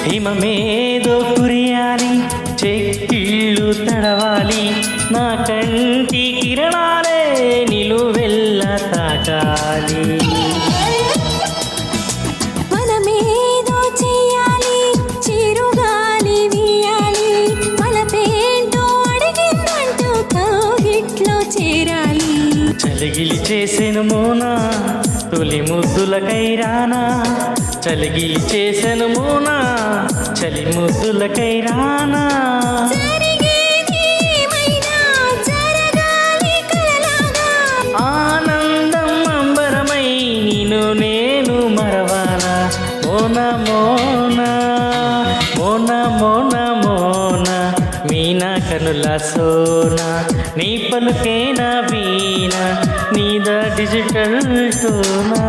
హిమమేదో కురియాలి, చెక్కిళ్ళు తడవాలి, నా కంటి కిరణాలే నిలువెల్ల తాకాలి. మనమేదో చెయ్యాలి, చిరుగాలి వీయాలి, మనపేంటో అడిగిందంటూ కౌగిట్లో చేరాలి. చలిగిలి చేసెను మోనా తొలి ముద్దులకై రానా, చలిగిలి చేసెను మోనా చలి ముద్దులకై రానా. జరిగేది ఏమైనా జరగాలి కలలాగా, ఆనందం అంబరమై నిన్ను నేను మరవాలా. మోనా మోనా మోనా మోనా మోనా మీనా కనుల సోనా, నీ పలుకేనా వీణ, నీదా డిజిటల్ టోనా.